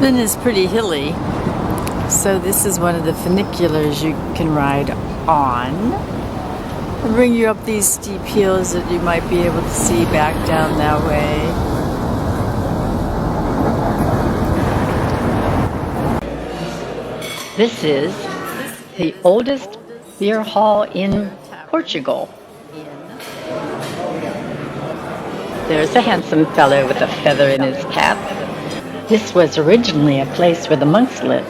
Lisbon is pretty hilly, so this is one of the funiculars you can ride on. It'll bring you up these steep hills that you might be able to see back down that way. This is the oldest beer hall in Portugal. There's a handsome fellow with a feather in his cap. This was originally a place where the monks lived.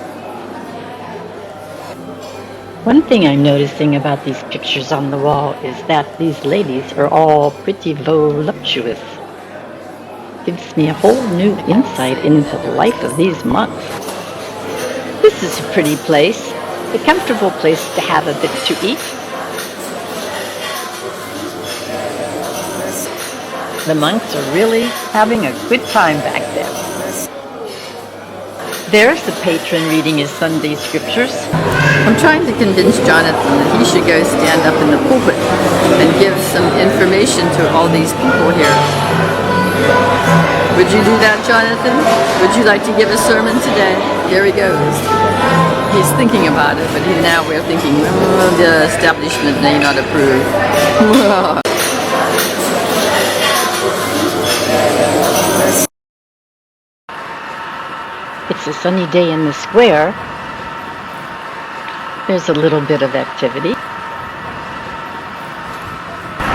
One thing I'm noticing about these pictures on the wall is that these ladies are all pretty voluptuous. Gives me a whole new insight into the life of these monks. This is a pretty place, a comfortable place to have a bit to eat. The monks are really having a good time back there. There's the patron reading his Sunday scriptures. I'm trying to convince Jonathan that he should go stand up in the pulpit and give some information to all these people here. Would you do that, Jonathan? Would you like to give a sermon today? Here he goes. He's thinking about it, but now we're thinking, oh, the establishment may not approve. It's a sunny day in the square. There's a little bit of activity.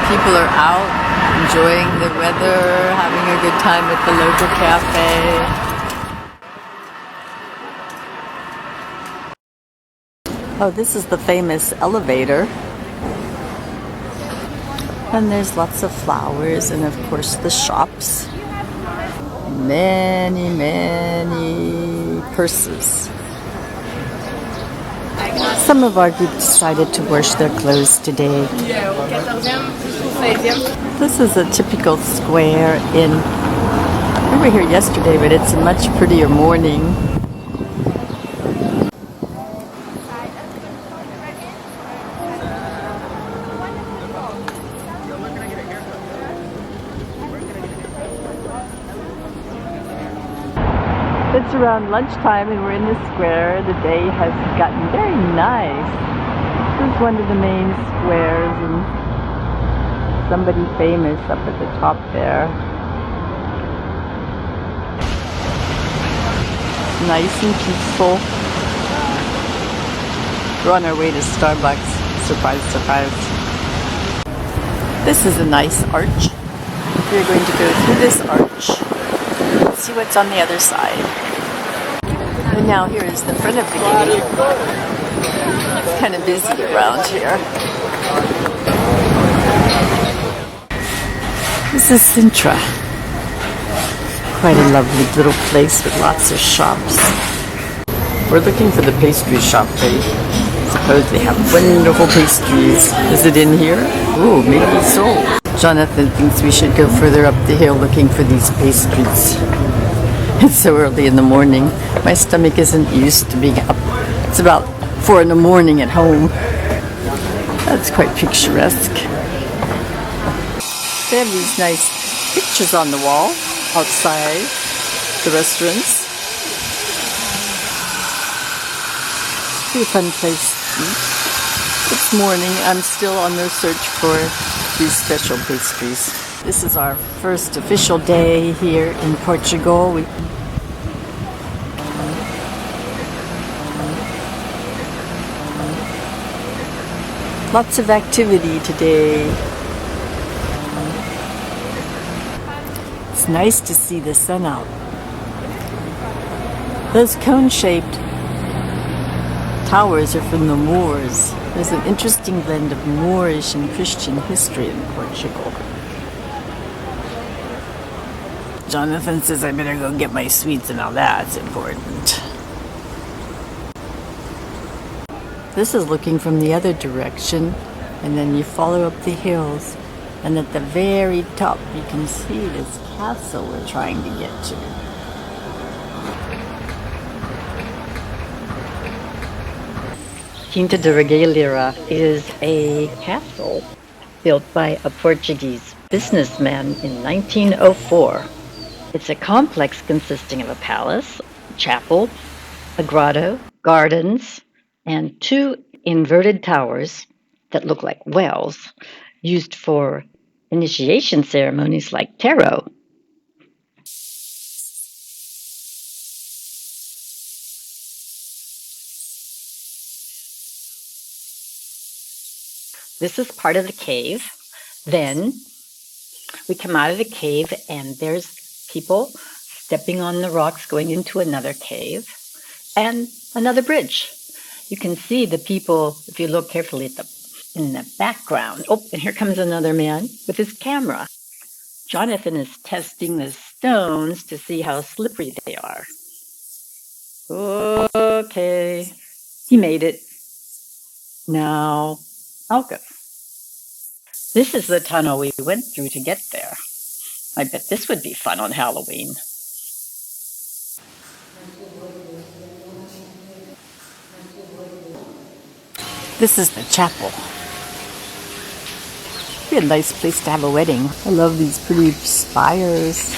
People are out enjoying the weather, having a good time at the local cafe. Oh, this is the famous elevator. And there's lots of flowers and of course the shops. Many, many purses. Some of our group decided to wash their clothes today. This is a typical square in... We were here yesterday, but it's a much prettier morning. It's around lunchtime and we're in the square. The day has gotten very nice. This is one of the main squares and somebody famous up at the top there. Nice and peaceful. We're on our way to Starbucks. Surprise, surprise. This is a nice arch. We're going to go through this arch. Let's see what's on the other side. And now here is the front of the gate. It's kind of busy around here. This is Sintra. Quite a lovely little place with lots of shops. We're looking for the pastry shop. They suppose they have wonderful pastries. Is it in here? Ooh, maybe so. Jonathan thinks we should go further up the hill looking for these pastries. It's so early in the morning. My stomach isn't used to being up. It's about 4 in the morning at home. That's quite picturesque. They have these nice pictures on the wall outside the restaurants. Be a fun place to eat. It's morning. I'm still on the search for these special pastries. This is our first official day here in Portugal. Lots of activity today. It's nice to see the sun out. Those cone-shaped towers are from the Moors. There's an interesting blend of Moorish and Christian history in Portugal. Jonathan says I better go get my sweets, and now that's important. This is looking from the other direction, and then you follow up the hills, and at the very top you can see this castle we're trying to get to. Quinta de Regueira is a castle built by a Portuguese businessman in 1904. It's a complex consisting of a palace, chapel, a grotto, gardens, and two inverted towers that look like wells used for initiation ceremonies like tarot. This is part of the cave. Then we come out of the cave and there's people stepping on the rocks going into another cave and another bridge. You can see the people if you look carefully in the background. Oh, and here comes another man with his camera. Jonathan is testing the stones to see how slippery they are. Okay, he made it. Now I'll go. This is the tunnel we went through to get there. I bet this would be fun on Halloween. This is the chapel. Be a nice place to have a wedding. I love these pretty spires.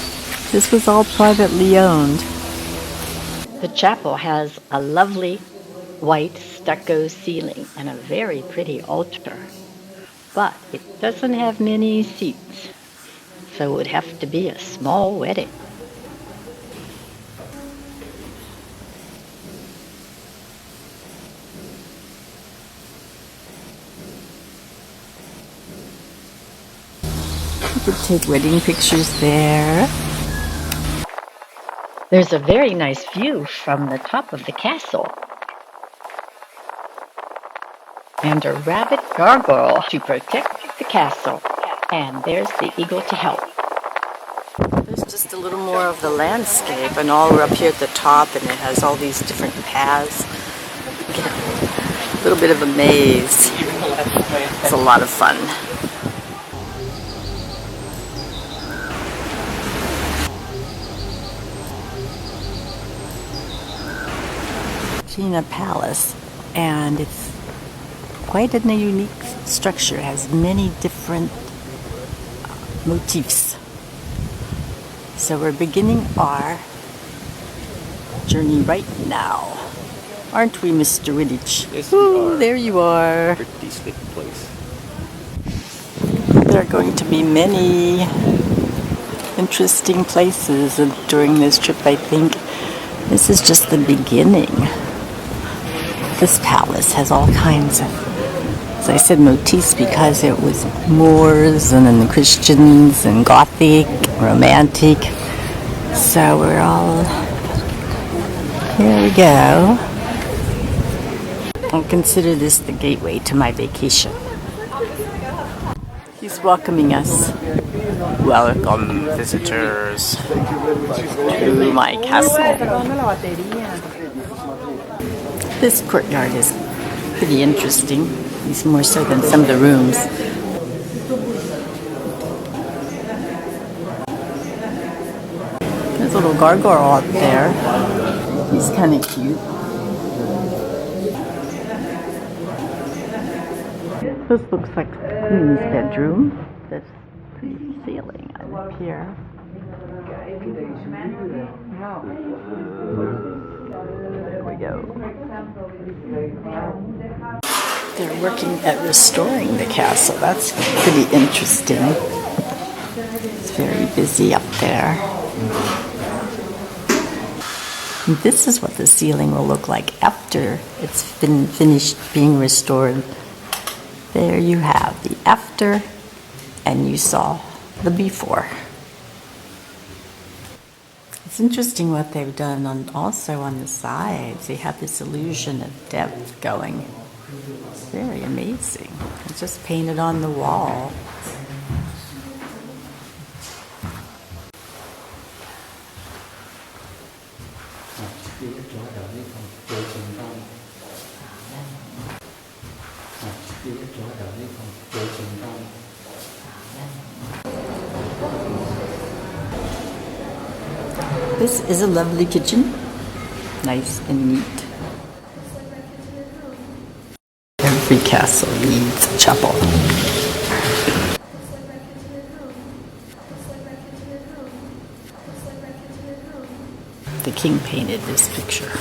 This was all privately owned. The chapel has a lovely white stucco ceiling and a very pretty altar, but it doesn't have many seats, so it would have to be a small wedding. You could take wedding pictures there. There's a very nice view from the top of the castle. And a rabbit gargoyle to protect the castle. And there's the eagle to help. There's just a little more of the landscape, and all we're up here at the top, and it has all these different paths. A little bit of a maze. It's a lot of fun. Fatima Palace, and it's quite a unique structure. It has many different motifs. So we're beginning our journey right now. Aren't we, Mr. Wittich? Yes, we are. There you are. Pretty slick place. There are going to be many interesting places during this trip, I think. This is just the beginning. This palace has all kinds of, as I said, motifs because it was Moors and then the Christians and Gothic, Romantic. So we're all, here we go. I'll consider this the gateway to my vacation. He's welcoming us. Welcome, visitors, to my castle. This courtyard is pretty interesting, at least more so than some of the rooms. There's a little gargoyle up there. He's kind of cute. This looks like the Queen's bedroom. There's pretty ceiling up here. There we go. They're working at restoring the castle. That's pretty interesting. It's very busy up there. And this is what the ceiling will look like after it's been finished being restored. There you have the after, and you saw the before. It's interesting what they've done also on the sides. They have this illusion of depth going. It's very amazing. It's just painted on the wall. This is a lovely kitchen, nice and neat. Every castle needs a chapel. The king painted this picture.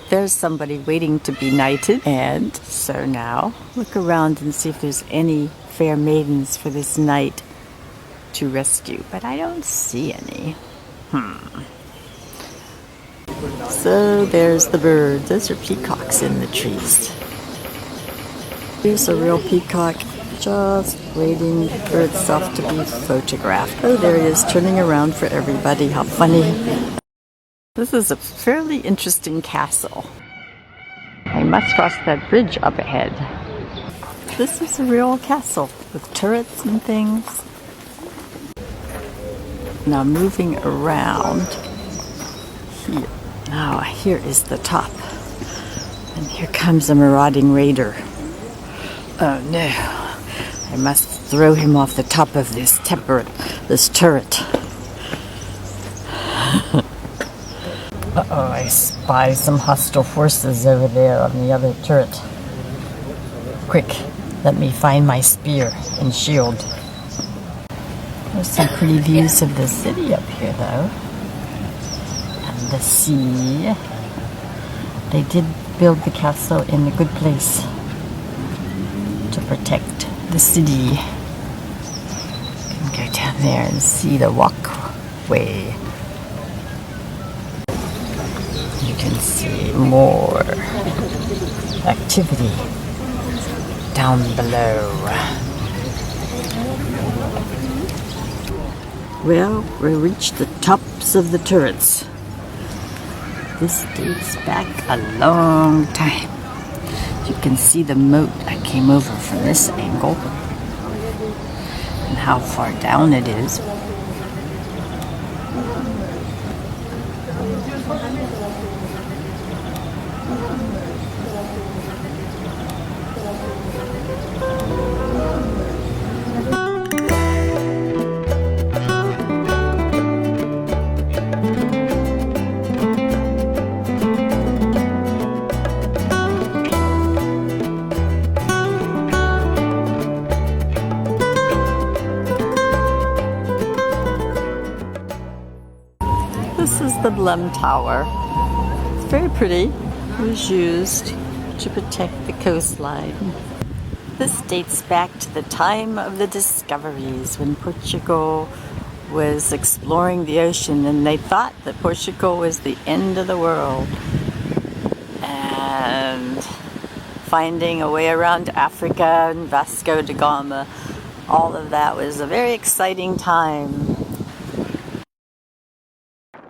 There's somebody waiting to be knighted, and so now look around and see if there's any fair maidens for this knight to rescue, but I don't see any. So there's the birds. Those are peacocks in the trees. Here's a real peacock just waiting for itself to be photographed. Oh, there it is, turning around for everybody. How funny. This is a fairly interesting castle. I must cross that bridge up ahead. This is a real castle with turrets and things. Now moving around here. Now here is the top. And here comes a marauding raider. Oh no. I must throw him off the top of this turret. Uh-oh, I spy some hostile forces over there on the other turret. Quick, let me find my spear and shield. There's some pretty views of the city up here, though. And the sea. They did build the castle in a good place to protect the city. You can go down there and see the walkway. You can see more activity down below. Well, we reached the tops of the turrets. This dates back a long time. You can see the moat. I came over from this angle and how far down it is. This is the Blum Tower. It's very pretty. It was used to protect the coastline. This dates back to the time of the discoveries when Portugal was exploring the ocean, and they thought that Portugal was the end of the world. And finding a way around Africa and Vasco da Gama, all of that was a very exciting time.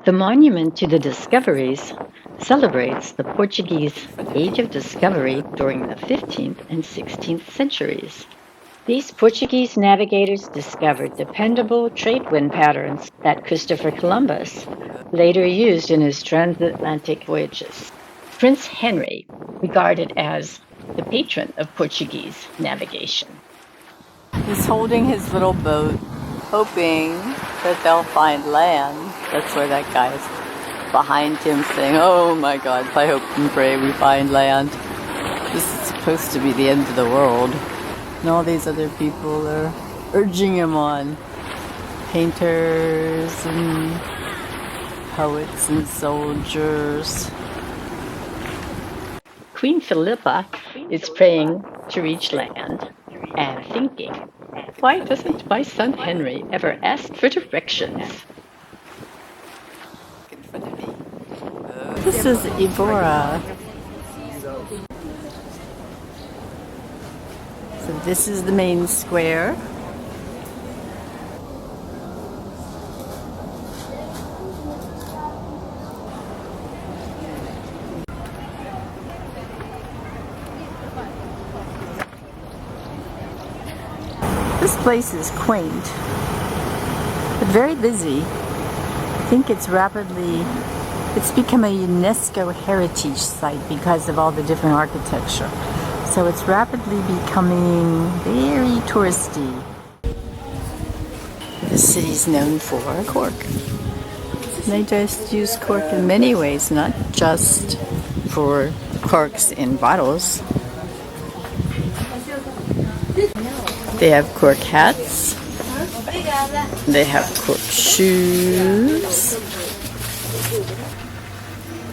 The monument to the discoveries celebrates the Portuguese age of discovery during the 15th and 16th centuries. These Portuguese navigators discovered dependable trade wind patterns that Christopher Columbus later used in his transatlantic voyages. Prince Henry, regarded as the patron of Portuguese navigation. He's holding his little boat, hoping that they'll find land. That's where that guy is behind him saying, "Oh my God, I hope and pray we find land." This is supposed to be the end of the world. And all these other people are urging him on. Painters and poets and soldiers. Queen Philippa is praying to reach land and thinking, why doesn't my son Henry ever ask for directions? This is Evora. So this is the main square. This place is quaint, but very busy. I think it's become a UNESCO heritage site because of all the different architecture. So it's rapidly becoming very touristy. The city's known for cork. They just use cork in many ways, not just for corks in bottles. They have cork hats. They have cork shoes,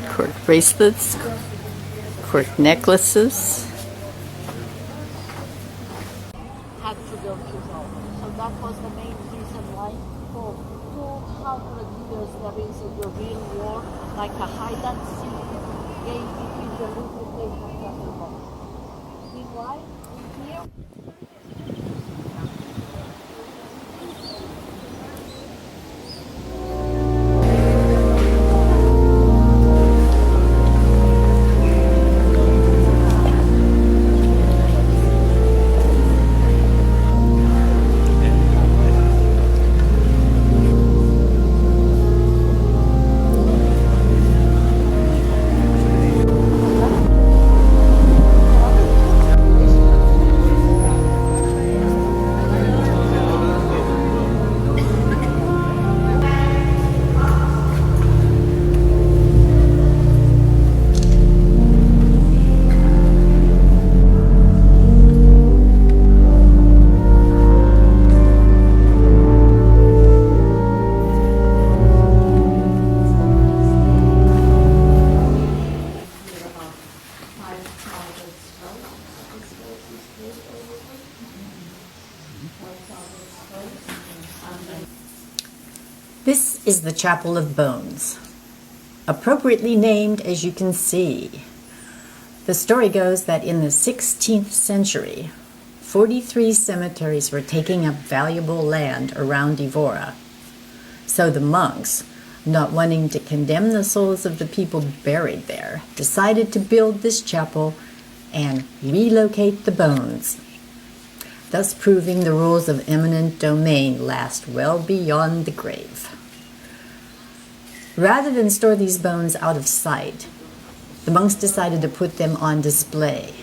cork bracelets, cork necklaces. Had to go to Rome. So that was the main reason why for 200 years there is a real war, like a hide and seek game between the little nations and the Rome. Meanwhile, here This is the Chapel of Bones, appropriately named as you can see. The story goes that in the 16th century, 43 cemeteries were taking up valuable land around Evora. So the monks, not wanting to condemn the souls of the people buried there, decided to build this chapel and relocate the bones, thus proving the rules of eminent domain last well beyond the grave. Rather than store these bones out of sight, the monks decided to put them on display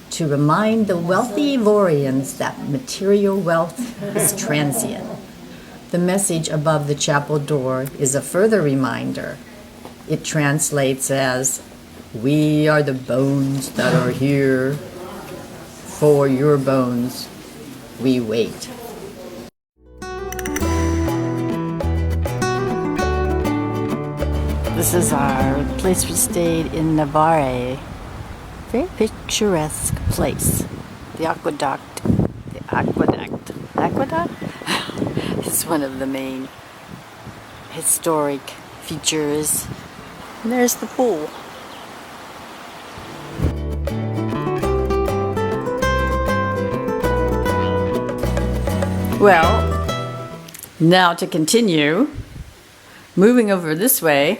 to remind the wealthy Evorians that material wealth is transient. The message above the chapel door is a further reminder. It translates as, "We are the bones that are here. For your bones, we wait." This is our place we stayed in Nazare. Very picturesque place. The aqueduct is one of the main historic features. And there's the pool. Well, now to continue, moving over this way,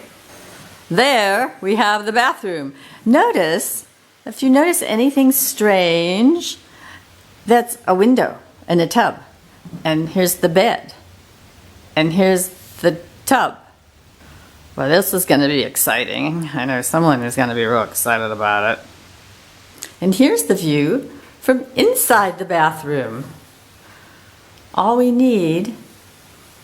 there we have the bathroom. Notice, if you notice anything strange, that's a window and a tub. And here's the bed. And here's the tub. Well, this is going to be exciting. I know someone is going to be real excited about it. And here's the view from inside the bathroom. All we need,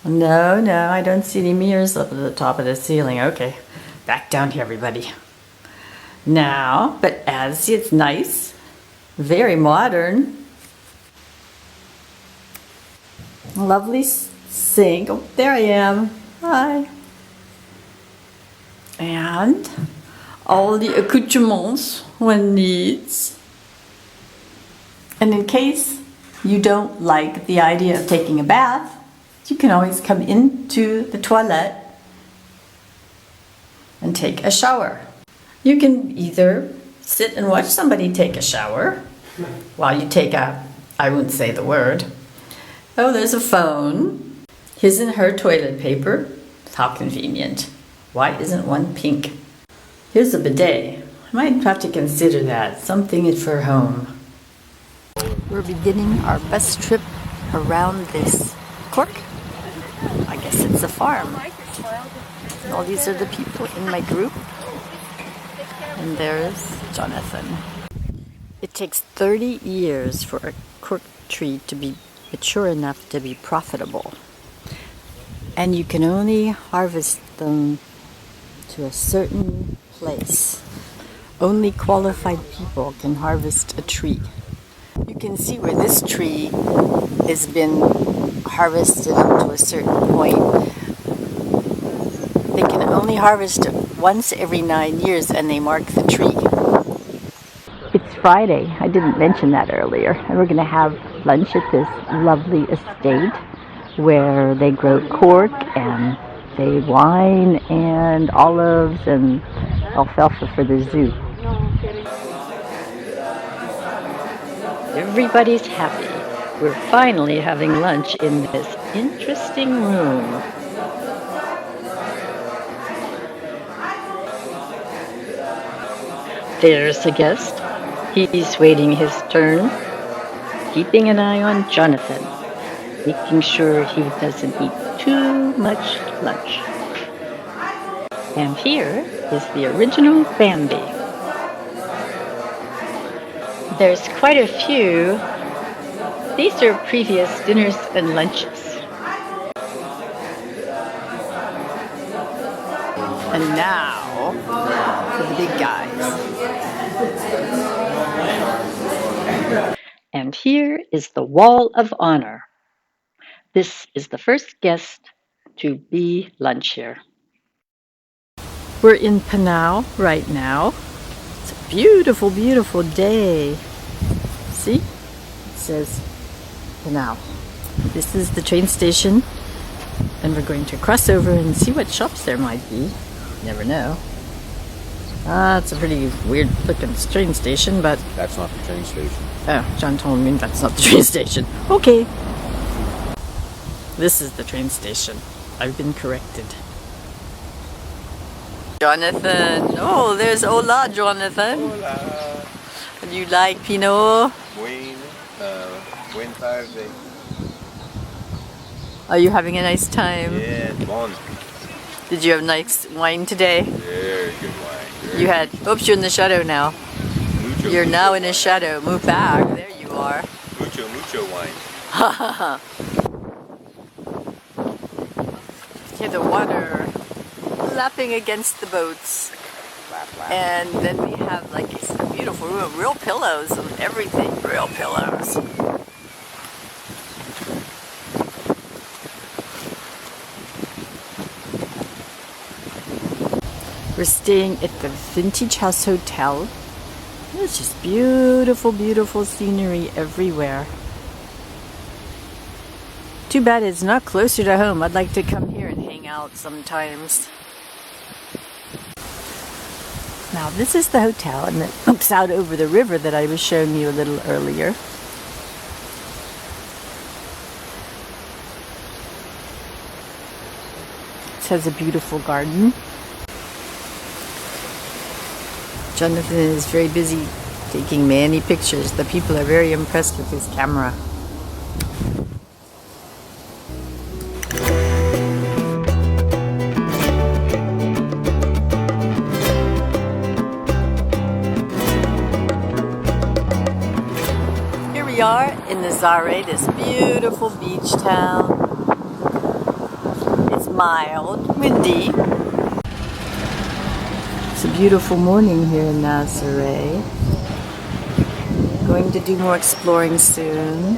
no, I don't see any mirrors up at the top of the ceiling. Okay, back down here, everybody. Now, but as see, it's nice, very modern. Lovely sink. Oh, there I am. Hi. And all the accoutrements one needs. And in case you don't like the idea of taking a bath, you can always come into the toilet and take a shower. You can either sit and watch somebody take a shower while you take a, I wouldn't say the word. Oh, there's a phone. His and her toilet paper. How convenient. Why isn't one pink? Here's a bidet. I might have to consider that. Something for home. We're beginning our bus trip around this cork I guess it's a farm. All these are the people in my group. And there's Jonathan. It takes 30 years for a cork tree to be mature enough to be profitable. And you can only harvest them to a certain place. Only qualified people can harvest a tree. You can see where this tree has been harvested up to a certain point. They can only harvest it once every 9 years, and they mark the tree. It's Friday. I didn't mention that earlier. And we're going to have lunch at this lovely estate where they grow cork and they wine and olives and alfalfa for the zoo. Everybody's happy. We're finally having lunch in this interesting room. There's a guest. He's waiting his turn, keeping an eye on Jonathan, making sure he doesn't eat too much lunch. And here is the original Bambi. There's quite a few. These are previous dinners and lunches. And now for the big guys. And here is the Wall of Honor. This is the first guest to be lunch here. We're in Panau right now. It's a beautiful, beautiful day. See? It says Panau. This is the train station, and we're going to cross over and see what shops there might be. Never know. It's a pretty weird looking train station, but... That's not the train station. Oh, John told me that's not the train station. Okay. This is the train station. I've been corrected. Jonathan. Oh, there's Hola, Jonathan. Hola. You like Pinot? Buen tarde. Are you having a nice time? Yeah, bon. Did you have nice wine today? Very good wine. You had... Oops, you're in the shadow now. Mucho, You're mucho now in a wine. shadow. Move back. There you are. Mucho wine. Hear the water lapping against the boats. Lap, lap. And then we have like a beautiful room. Real pillows and everything. Real pillows. We're staying at the Vintage House Hotel. It's just beautiful, beautiful scenery everywhere. Too bad it's not closer to home. I'd like to come here and hang out sometimes. Now this is the hotel, and it looks out over the river that I was showing you a little earlier. It has a beautiful garden. Jonathan is very busy taking many pictures. The people are very impressed with his camera. Here we are in Nazare, this beautiful beach town. It's mild, windy. It's a beautiful morning here in Nazare. Going to do more exploring soon.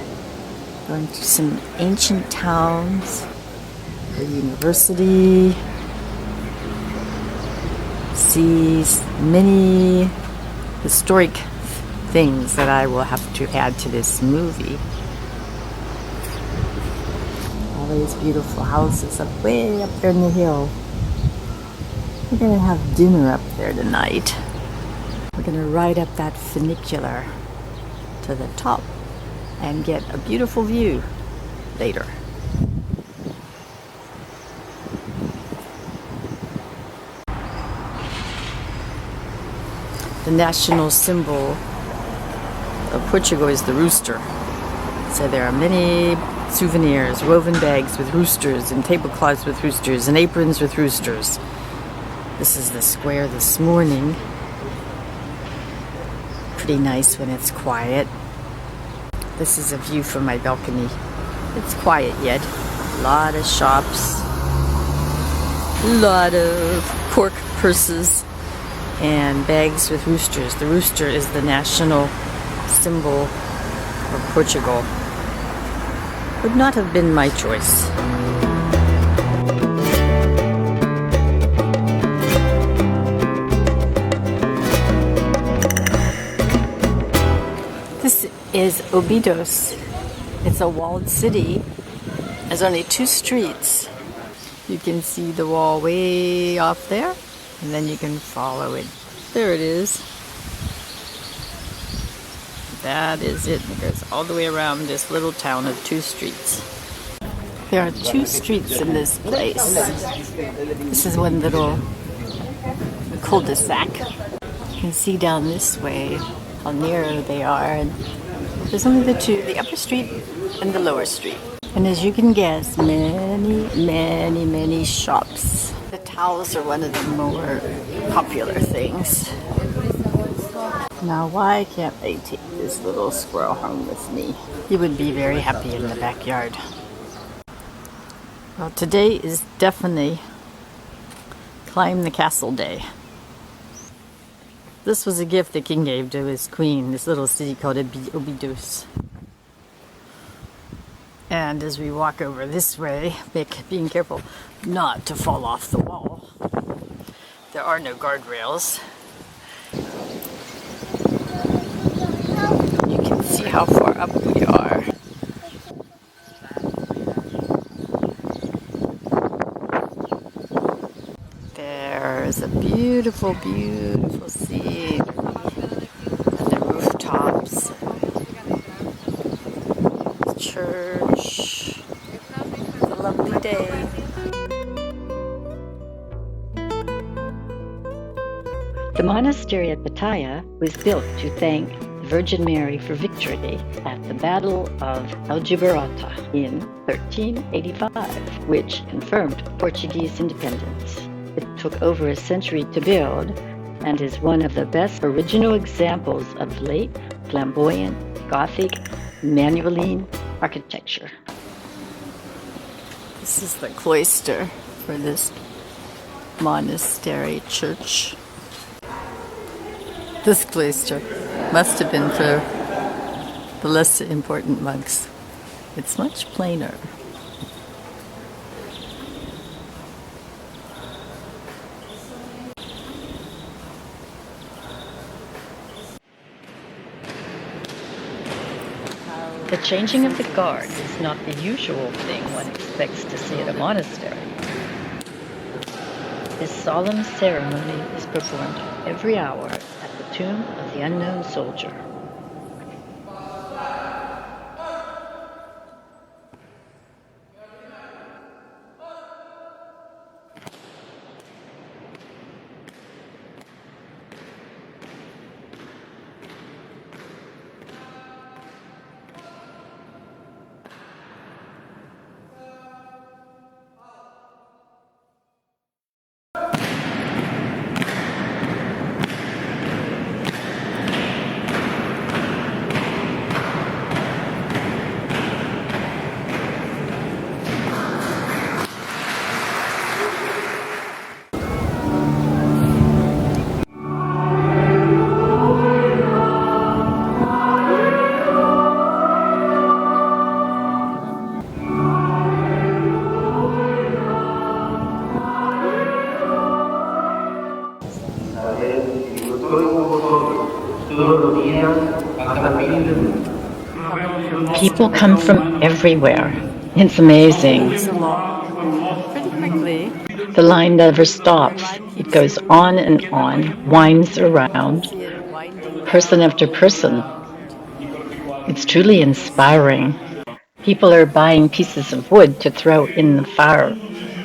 Going to some ancient towns, the university. See many historic things that I will have to add to this movie. All these beautiful houses up way up there in the hill. We're going to have dinner up there tonight. We're going to ride up that funicular to the top and get a beautiful view later. The national symbol of Portugal is the rooster. So there are many souvenirs, woven bags with roosters, and tablecloths with roosters, and aprons with roosters. This is the square this morning. Pretty nice when it's quiet. This is a view from my balcony. It's quiet yet. A lot of shops, a lot of cork purses, and bags with roosters. The rooster is the national symbol of Portugal. Would not have been my choice. This is Obidos. It's a walled city. There's only 2 streets. You can see the wall way off there, and then you can follow it. There it is. That is it. It goes all the way around this little town of 2 streets. There are 2 streets in this place. This is one little cul-de-sac. You can see down this way how narrow they are. And there's only the 2, the upper street and the lower street. And as you can guess, many shops. The towels are one of the more popular things. Now, why can't they take this little squirrel home with me? He would be very happy in the backyard. Well, today is definitely Climb the Castle Day. This was a gift the king gave to his queen, this little city called Obidos. And as we walk over this way, being careful not to fall off the wall. There are no guardrails. You can see how far up we are. There's a beautiful, beautiful scene. And the rooftops. Church. It's a lovely day. The monastery at Batalha was built to thank the Virgin Mary for victory at the Battle of Gibraltar in 1385, which confirmed Portuguese independence. It took over a century to build and is one of the best original examples of late flamboyant Gothic Manueline architecture. This is the cloister for this monastery church. This cloister must have been for the less important monks. It's much plainer. The changing of the guard is not the usual thing one expects to see at a monastery. This solemn ceremony is performed every hour at the tomb of the unknown soldier. People come from everywhere. It's amazing. Pretty quickly. The line never stops. It goes on and on, winds around, person after person. It's truly inspiring. People are buying pieces of wood to throw in the fire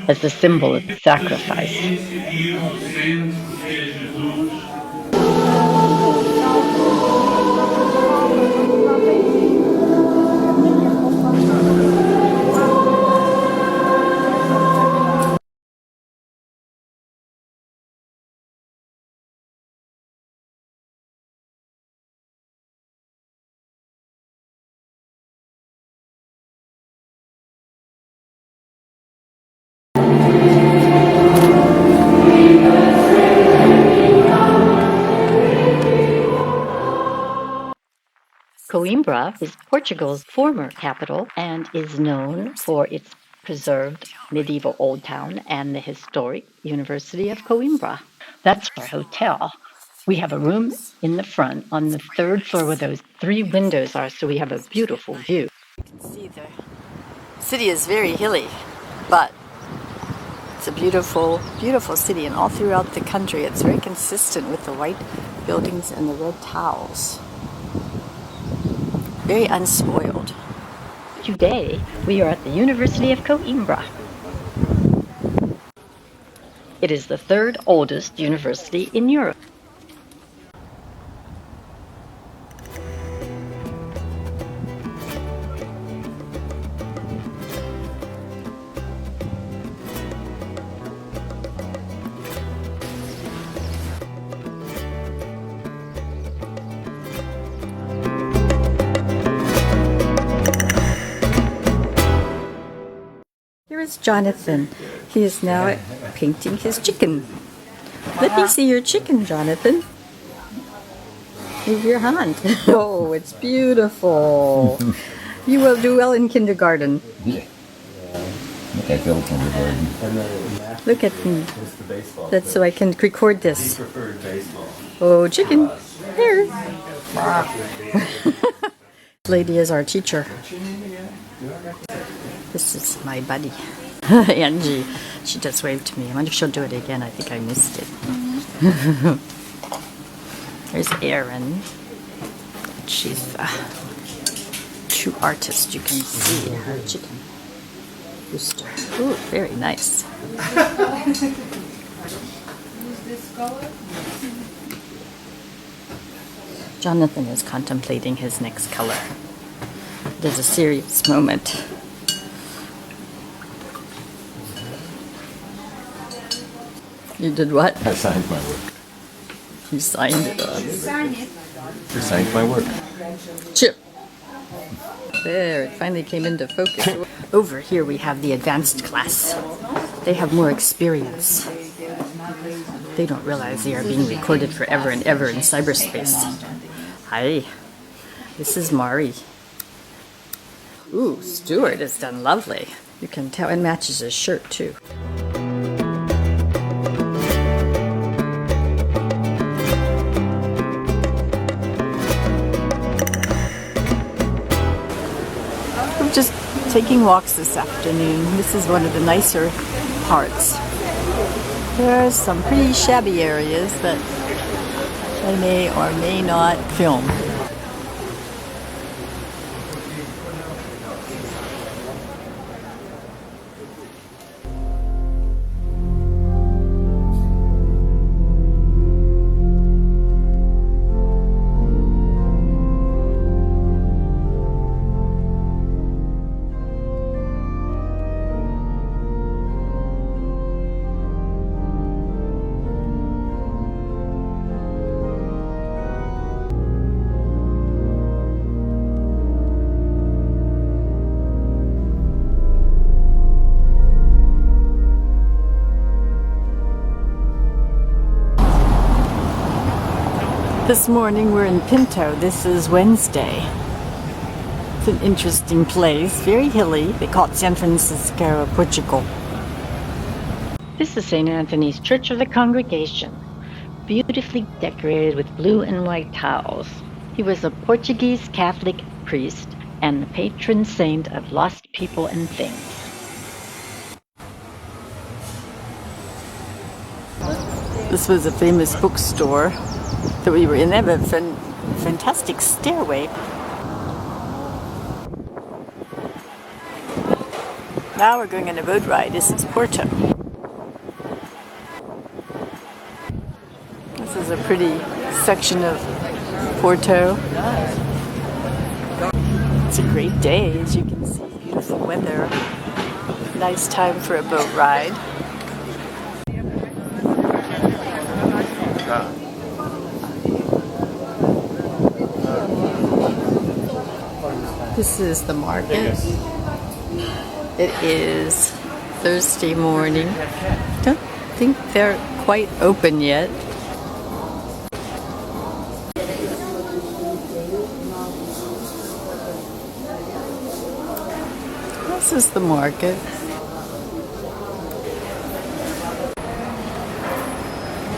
as a symbol of sacrifice. Coimbra is Portugal's former capital and is known for its preserved medieval old town and the historic University of Coimbra. That's our hotel. We have a room in the front on the third floor where those 3 windows are, so we have a beautiful view. You can see the city is very hilly, but it's a beautiful, beautiful city, and all throughout the country it's very consistent with the white buildings and the red towels. Very unspoiled. Today, we are at the University of Coimbra. It is the 3rd oldest university in Europe. Here is Jonathan. He is now painting his chicken. Let me see your chicken, Jonathan. Move your hand. Oh, it's beautiful. You will do well in kindergarten. Look at me. That's so I can record this. Oh, chicken. Here. This lady is our teacher. This is my buddy, Angie. She just waved to me. I wonder if she'll do it again. I think I missed it. There's Erin. She's a true artist. You can see her chicken rooster. Ooh, very nice. Jonathan is contemplating his next color. There's a serious moment. You did what? I signed my work. You signed it on. I signed my work. Chip. There, it finally came into focus. Over here we have the advanced class. They have more experience. They don't realize they are being recorded forever and ever in cyberspace. Hi, this is Mari. Ooh, Stuart has done lovely. You can tell, and matches his shirt too. We're just taking walks this afternoon. This is one of the nicer parts. There are some pretty shabby areas that I may or may not film. This morning we're in Pinto. This is Wednesday. It's an interesting place, very hilly. They call it San Francisco, Portugal. This is St. Anthony's Church of the Congregation, beautifully decorated with blue and white tiles. He was a Portuguese Catholic priest and the patron saint of lost people and things. This was a famous bookstore that we were in. They have a fantastic stairway. Now we're going on a boat ride. This is Porto. This is a pretty section of Porto. It's a great day, as you can see. Beautiful weather. Nice time for a boat ride. This is the market. It is Thursday morning. Don't think they're quite open yet. is the market.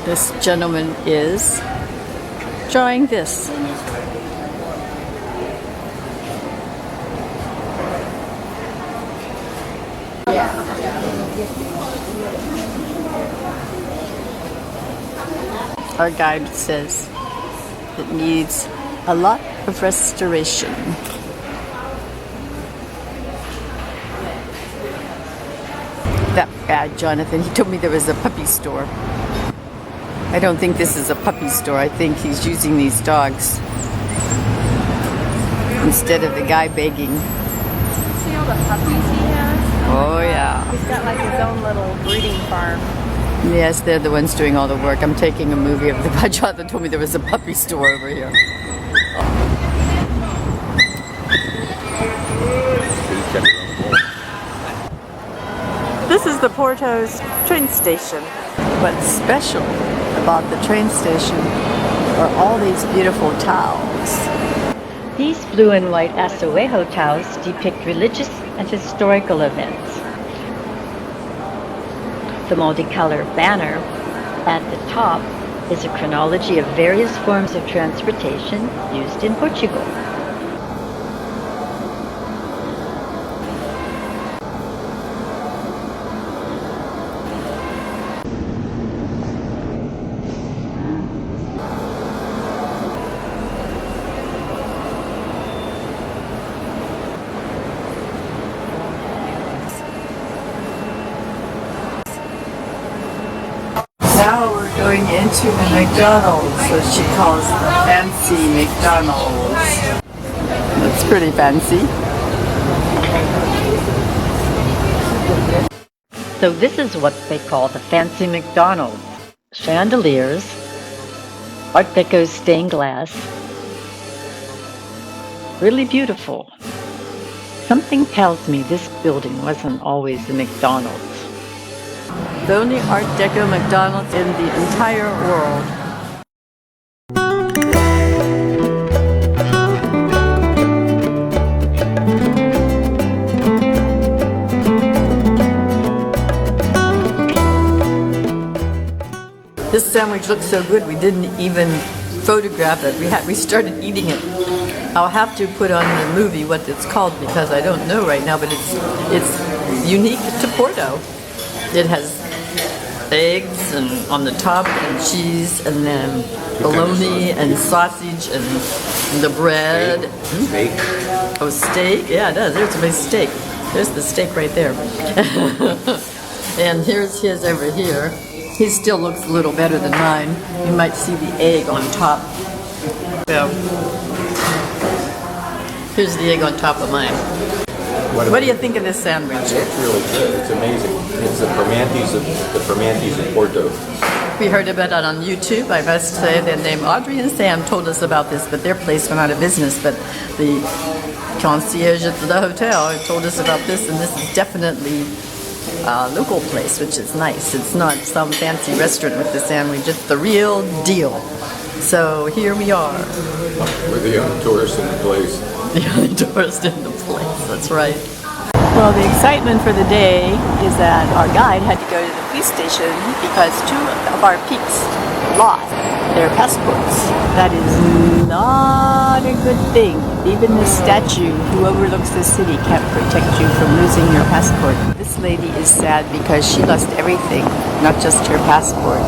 This gentleman is drawing this. Our guide says it needs a lot of restoration. That bad Jonathan, he told me there was a puppy store. I don't think this is a puppy store. I think he's using these dogs instead of the guy begging. See all the puppies he has? Oh yeah. He's got like his own little breeding farm. Yes, they're the ones doing all the work. I'm taking a movie of the Jonathan told me there was a puppy store over here. This is the Porto's train station. What's special about the train station are all these beautiful tiles. These blue and white Azuejo tiles depict religious and historical events. The multicolor banner at the top is a chronology of various forms of transportation used in Portugal. Now we're going into the McDonald's, what she calls the fancy McDonald's. That's pretty fancy. So this is what they call the fancy McDonald's. Chandeliers, Art Deco stained glass, really beautiful. Something tells me this building wasn't always a McDonald's. The only Art Deco McDonald's in the entire world. This sandwich looks so good we didn't even photograph it. We started eating it. I'll have to put on the movie what it's called because I don't know right now, but it's unique to Porto. It has eggs and on the top and cheese and then bologna and sausage and the bread. Steak. Oh, steak? Yeah, it does. There's my steak. There's the steak right there. And here's his over here. His still looks a little better than mine. You might see the egg on top. So, here's the egg on top of mine. What do you think of this sandwich? It's really good. It's amazing. It's the Permantes of Porto. We heard about it on YouTube. I must say their name Audrey and Sam told us about this, but their place went out of business. But the concierge at the hotel told us about this, and this is definitely a local place, which is nice. It's not some fancy restaurant with the sandwich. It's the real deal. So here we are. We're the only tourists in the place. The only tourist in the place, that's right. Well, the excitement for the day is that our guide had to go to the police station because 2 of our peeps lost their passports. That is not a good thing. Even the statue who overlooks the city can't protect you from losing your passport. This lady is sad because she lost everything, not just her passport.